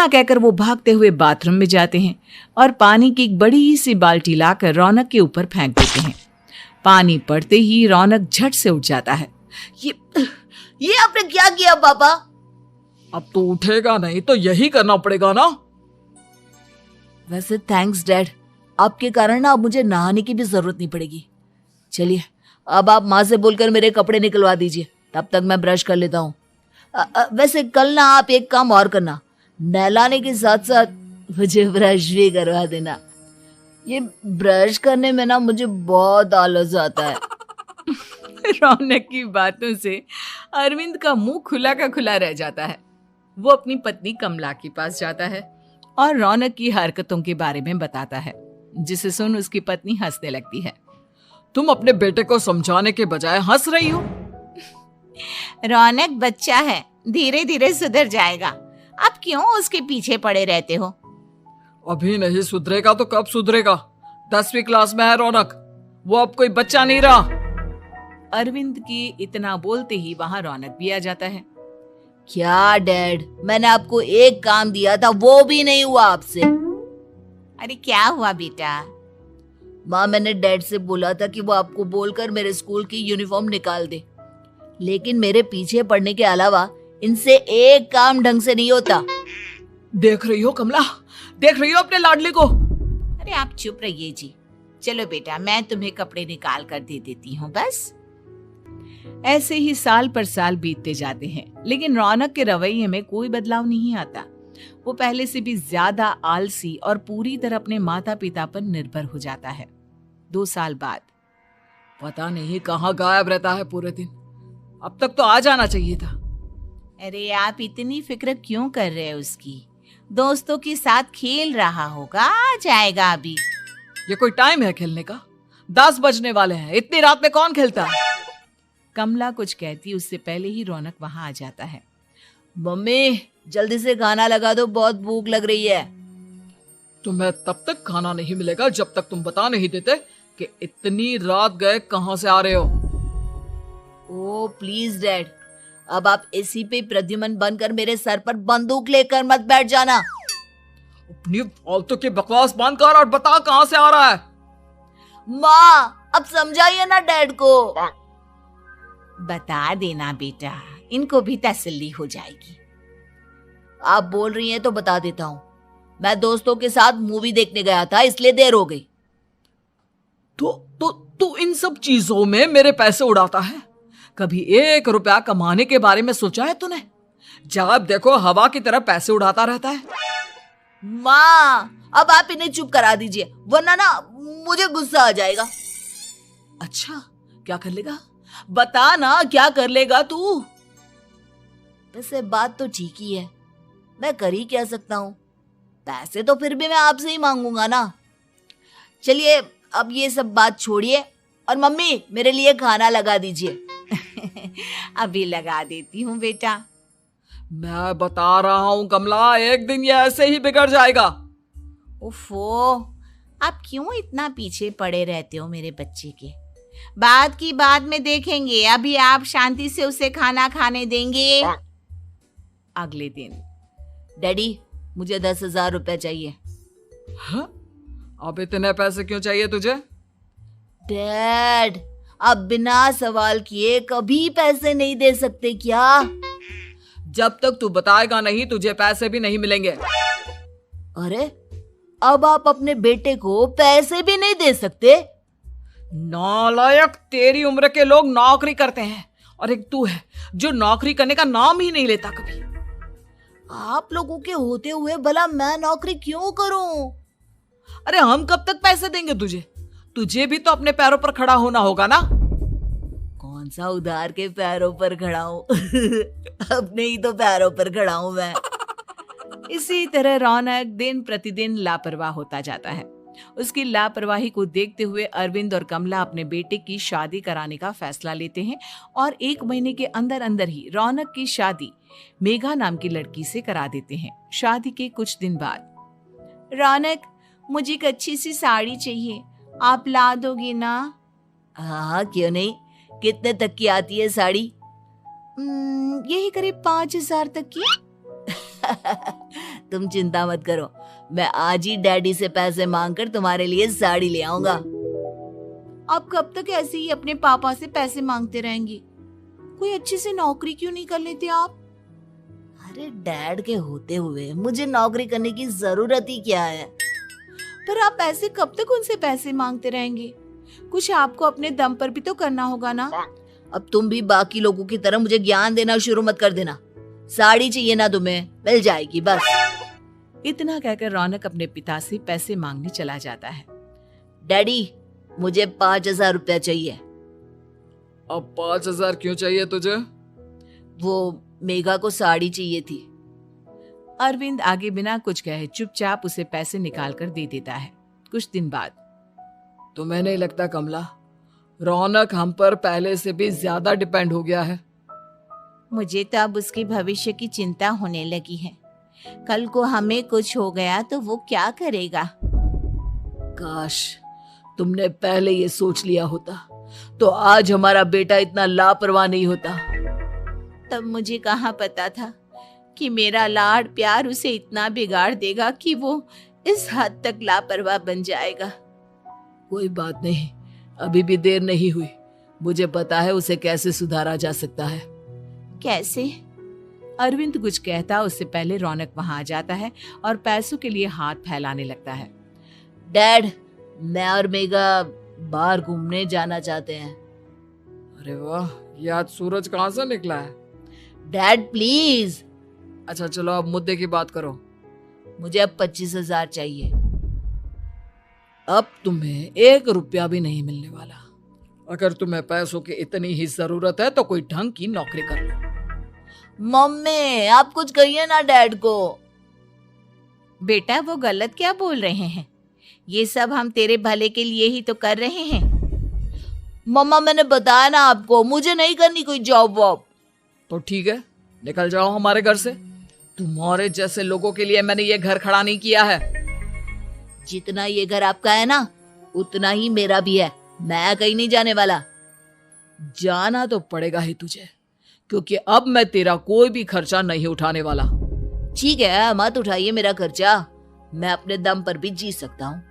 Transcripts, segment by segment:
इतना कहकर वो भागते हुए बाथरूम में जाते हैं और पानी की एक बड़ी सी बाल्टी लाकर रौनक के ऊपर फेंक देते हैं। पानी पड़ते ही रौनक झट से उठ जाता है। ये आपने क्या किया पापा? अब तो उठेगा नहीं तो यही करना पड़ेगा ना। वैसे थैंक्स डैड, आपके कारण ना अब मुझे नहाने की भी जरूरत नहीं पड़ेगी। चलिए अब आप माँ से बोलकर मेरे कपड़े निकलवा दीजिए, तब तक मैं ब्रश कर लेता हूँ। वैसे कल ना आप एक काम और करना, नहलाने के साथ साथ मुझे ब्रश भी करवा देना। ये ब्रश करने में ना मुझे बहुत आलस आता है। रौनक की बातों से अरविंद का मुंह खुला का खुला रह जाता है। वो अपनी पत्नी कमला के पास जाता है और रौनक की हरकतों के बारे में बताता है, जिसे सुन उसकी पत्नी हंसने लगती है। तुम अपने बेटे को समझाने के बजाय हंस रही हो। रौनक बच्चा है, धीरे धीरे सुधर जाएगा। आप क्यों उसके पीछे पड़े रहते हो? अभी नहीं सुधरेगा तो कब सुधरेगा? 10वीं क्लास में है रौनक, वो अब कोई बच्चा नहीं रहा। अरविंद की इतना बोलते ही वहां रौनक भी आ जाता है। क्या डैड, मैंने आपको एक काम दिया था, वो भी नहीं हुआ आपसे। अरे क्या हुआ बेटा? माँ, मैंने डैड से बोला था कि वो आपको बोलकर मेरे स्कूल की यूनिफॉर्म निकाल दे, लेकिन मेरे पीछे पड़ने के अलावा इनसे एक काम ढंग से नहीं होता। देख रही हो कमला, देख रही हो अपने लाडले को? अरे आप चुप रहिए जी। चलो बेटा, मैं तुम्हें कपड़े निकाल कर दे देती हूँ बस। ऐसे ही साल पर साल बीतते जाते हैं, लेकिन रौनक के रवैये में कोई बदलाव नहीं आता। वो पहले से भी ज्यादा आलसी और पूरी तरह अपने माता पिता पर निर्भर हो जाता है। 2 साल बाद पता नहीं कहाँ गायब रहता है पूरे दिन। अब तक तो आ जाना चाहिए था। अरे आप इतनी फिक्र क्यों कर रहे हो उसकी? दोस्तों के साथ खेल रहा होगा, आ जाएगा अभी। ये कोई टाइम है खेलने का? 10 बजने वाले हैं, इतनी रात में कौन खेलता है? कमला कुछ कहती उससे पहले ही रौनक वहां आ जाता है। मम्मी, जल्दी से खाना लगा दो, बहुत भूख लग रही है। तुम्हें तब तक खाना नहीं मिलेगा जब तक तुम बता नहीं देते कि इतनी रात गए कहां से आ रहे हो। ओ प्लीज डैड, अब आप एसी पे प्रद्युमन बनकर मेरे सर पर बंदूक लेकर मत बैठ जाना। अपनी फालतू की बकवास बंद कर और बता कहां से आ रहा है। माँ, अब समझाइए ना डैड को। बता देना बेटा, इनको भी तसल्ली हो जाएगी। आप बोल रही हैं तो बता देता हूँ। मैं दोस्तों के साथ मूवी देखने गया था, इसलिए देर हो गई। तो इन सब चीजों में मेरे पैसे उड़ाता है। कभी 1 रुपया कमाने के बारे में सोचा है तूने? जब देखो हवा की तरह पैसे उड़ाता रहता है। माँ, अब आप इन्हें चुप करा दीजिए, वरना ना मुझे गुस्सा आ जाएगा। अच्छा, क्या कर लेगा? बता ना, क्या कर लेगा तू? वैसे बात तो ठीक ही है, मैं कर ही क्या सकता हूँ। पैसे तो फिर भी मैं आपसे ही मांगूंगा ना। चलिए अब ये सब बात छोड़िए और मम्मी, मेरे लिए खाना लगा दीजिए। अभी लगा देती हूँ बेटा। मैं बता रहा हूँ कमला, एक दिन ये ऐसे ही बिगड़ जाएगा। उफ़ो, आप क्यों इतना पीछे पड़े रहते हो मेरे बच्चे के? बात की बात में देखेंगे, अभी आप शांति से उसे खाना खाने देंगे? अगले दिन, डैडी, मुझे 10,000 रुपए चाहिए। हाँ? अब इतने पैसे क्यों चाहिए तुझे? डैड, आप बिना सवाल किए कभी पैसे नहीं दे सकते क्या? जब तक तू बताएगा नहीं तुझे पैसे भी नहीं मिलेंगे। अरे, अब आप अपने बेटे को पैसे भी नहीं दे सकते? नालायक, तेरी उम्र के लोग नौकरी करते हैं और एक तू है जो नौकरी करने का नाम ही नहीं लेता कभी। आप लोगों के होते हुए भला मैं नौकरी क्यों करूं? अरे हम कब तक पैसे देंगे तुझे? तुझे भी तो अपने पैरों पर खड़ा होना होगा ना। कौन सा उधार के पैरों पर खड़ा हूं? अपने ही तो पैरों पर खड़ा हूं मैं। इसी तरह रौनक दिन प्रतिदिन लापरवाह होता जाता है। उसकी लापरवाही को देखते हुए अरविंद और कमला अपने बेटे की शादी कराने का फैसला लेते हैं और 1 महीने के अंदर अंदर ही रौनक की शादी मेघा नाम की लड़की से करा देते हैं। शादी के कुछ दिन बाद, रौनक, मुझे एक अच्छी सी साड़ी चाहिए, आप ला दोगे ना? हाँ, क्यों नहीं। कितने तक की आती है साड़ी? यही करीब 5,000 तक की। तुम चिंता मत करो, मैं आज ही डैडी से पैसे मांगकर तुम्हारे लिए साड़ी ले आऊंगा। आप कब तक ऐसे ही अपने पापा से पैसे मांगते रहेंगे? कोई अच्छी सी नौकरी क्यों नहीं कर लेते आप? अरे डैड के होते हुए मुझे नौकरी करने की जरूरत ही क्या है? पर आप ऐसे कब तक उनसे पैसे मांगते रहेंगे? कुछ आपको अपने दम पर भी तो करना होगा ना। अब तुम भी बाकी लोगों की तरह मुझे ज्ञान देना शुरू मत कर देना। साड़ी चाहिए ना तुम्हें, मिल जाएगी बस। इतना कहकर रौनक अपने पिता से पैसे मांगने चला जाता है। डैडी, मुझे 5,000 रुपया चाहिए। अब 5,000 क्यों चाहिए तुझे? वो मेघा को साड़ी चाहिए थी। अरविंद आगे बिना कुछ कहे चुपचाप उसे पैसे निकाल कर दे देता है। कुछ दिन बाद तुम्हें नहीं लगता कमला, रौनक हम पर पहले से भी ज्यादा डिपेंड हो गया है? मुझे तो अब उसके भविष्य की चिंता होने लगी है। कल को हमें कुछ हो गया तो वो क्या करेगा? काश तुमने पहले ये सोच लिया होता तो आज हमारा बेटा इतना लापरवाह नहीं होता। तब मुझे कहाँ पता था कि मेरा लाड़ प्यार उसे इतना बिगाड़ देगा कि वो इस हद तक लापरवाह बन जाएगा। कोई बात नहीं, अभी भी देर नहीं हुई। मुझे पता है उसे कैसे सुधारा जा सकता है। कैसे? अरविंद कुछ कहता उससे पहले रौनक वहां आ जाता है और पैसों के लिए हाथ फैलाने लगता है। डैड, मैं और मेघा बाहर घूमने जाना चाहते हैं। अरे वाह, ये आज सूरज कहाँ से निकला है? Dad please. अच्छा चलो अब मुद्दे की बात करो। मुझे अब 25,000 चाहिए। अब तुम्हें 1 रुपया भी नहीं मिलने वाला। अगर तुम्हें पैसों की इतनी ही जरूरत है तो कोई ढंग की नौकरी कर लो। मम्मी, आप कुछ कहिए ना डैड को। बेटा, वो गलत क्या बोल रहे हैं? ये सब हम तेरे भले के लिए ही तो कर रहे हैं। मम्मा, मैंने बताया ना आपको, मुझे नहीं करनी कोई जॉब वॉब। तो ठीक है, निकल जाओ हमारे घर से। तुम्हारे जैसे लोगों के लिए मैंने ये घर खड़ा नहीं किया है। जितना ये घर आपका है ना, उतना ही मेरा भी है। मैं कहीं नहीं जाने वाला। जाना तो पड़ेगा ही तुझे, क्योंकि अब मैं तेरा कोई भी खर्चा नहीं उठाने वाला। ठीक है, मत उठाइए मेरा खर्चा, मैं अपने दम पर भी जी सकता हूँ।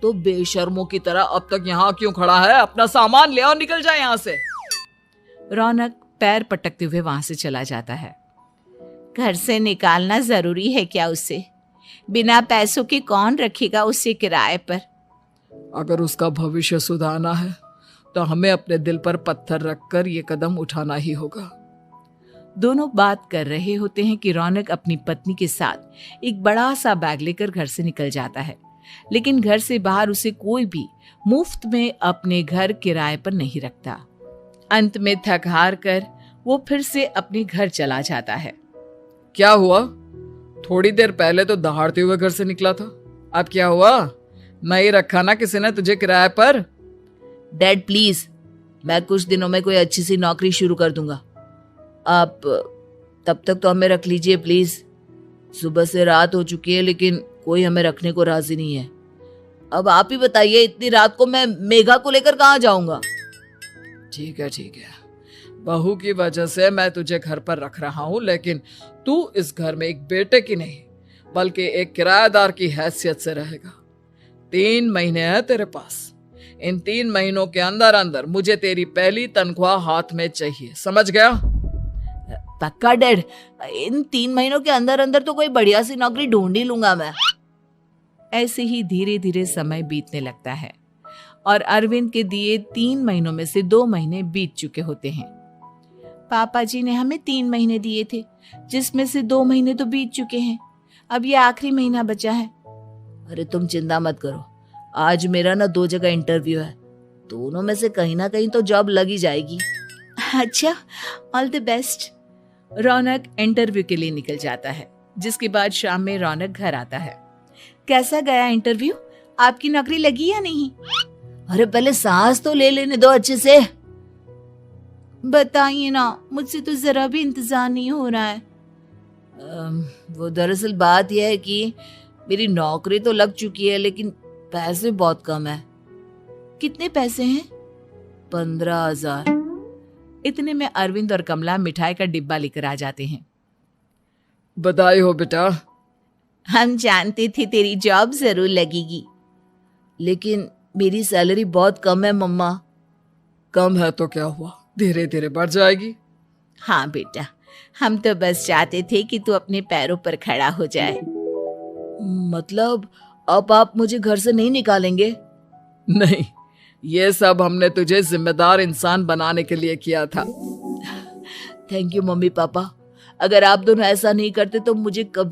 तो बेशर्मों की तरह अब तक यहाँ क्यों खड़ा है? अपना सामान ले और निकल जाए यहाँ से। रौनक पैर पटकते हुए वहां से चला जाता है। घर से निकालना जरूरी है क्या उसे? बिना पैसों के कौन रखेगा उसे किराए पर? अगर उसका भविष्य सुधारना है तो हमें अपने दिल पर पत्थर रखकर ये कदम उठाना ही होगा। दोनों बात कर रहे होते हैं कि रौनक अपनी पत्नी के साथ एक बड़ा सा बैग लेकर घर से निकल जाता है, लेकिन घर से बाहर उसे कोई भी मुफ्त में अपने घर किराए पर नहीं रखता। अंत में थक हार कर वो फिर से अपने घर चला जाता है। क्या हुआ? थोड़ी देर पहले तो दहाड़ते हुए घर से निकला था, अब क्या हुआ? नहीं रखा ना किसी ने तुझे किराए पर? डैड प्लीज, मैं कुछ दिनों में कोई अच्छी सी नौकरी शुरू कर दूंगा। आप तब तक तो हमें रख लीजिए प्लीज। सुबह से रात हो चुकी है लेकिन कोई हमें रखने को राजी नहीं है। अब आप ही बताइए, इतनी रात को मैं मेघा को लेकर कहाँ जाऊंगा? ठीक है ठीक है, बहू की वजह से मैं तुझे घर पर रख रहा हूँ, लेकिन तू इस घर में एक बेटे की नहीं बल्कि एक किराएदार की हैसियत से रहेगा। 3 महीने है तेरे पास। इन 3 महीनों के अंदर अंदर मुझे तेरी पहली तनख्वाह हाथ में चाहिए, समझ गया? पक्का डैड, इन 3 महीनों के अंदर अंदर तो कोई बढ़िया सी नौकरी ढूंढ ही लूंगा मैं। ऐसे ही धीरे धीरे समय बीतने लगता है और अरविंद के दिए 3 महीनों में से 2 महीने बीत चुके होते हैं। पापा जी ने हमें 3 महीने दिए थे, जिसमें से 2 महीने तो बीत चुके हैं। अब ये आखिरी महीना बचा है। अरे तुम चिंता मत करो, आज मेरा ना 2 जगह इंटरव्यू है, दोनों में से कहीं ना कहीं तो जॉब लग ही जाएगी। अच्छा, all the best. Raunak interview के लिए निकल जाता है, जिसके बाद शाम में रौनक घर आता है। कैसा गया इंटरव्यू? आपकी नौकरी लगी या नहीं? अरे पहले सांस तो ले लेने दो अच्छे से। बताइए ना, मुझसे तो जरा भी इंतजार नहीं हो रहा है। वो दरअसल बात यह है कि मेरी नौकरी तो लग चुकी है लेकिन पैसे बहुत कम है। कितने पैसे हैं? 15,000। इतने में अरविंद और कमला मिठाई का डिब्बा लेकर आ जाते हैं। बधाई हो बेटा। हम जानते थे तेरी जॉब जरूर लगेगी। लेकिन मेरी सैलरी बहुत कम है मम्मा। कम है तो क्या हुआ, धीरे धीरे बढ़ जाएगी। हाँ बेटा, हम तो बस चाहते थे कि तू अपने पैरों पर खड़ा हो जाए। मतलब अब आप मुझे घर से नहीं निकालेंगे? नहीं, ये सब हमने तुझे जिम्मेदार इंसान बनाने के लिए किया था। Thank you mummy papa. अगर आप दोनों ऐसा नहीं करते तो मुझे कभी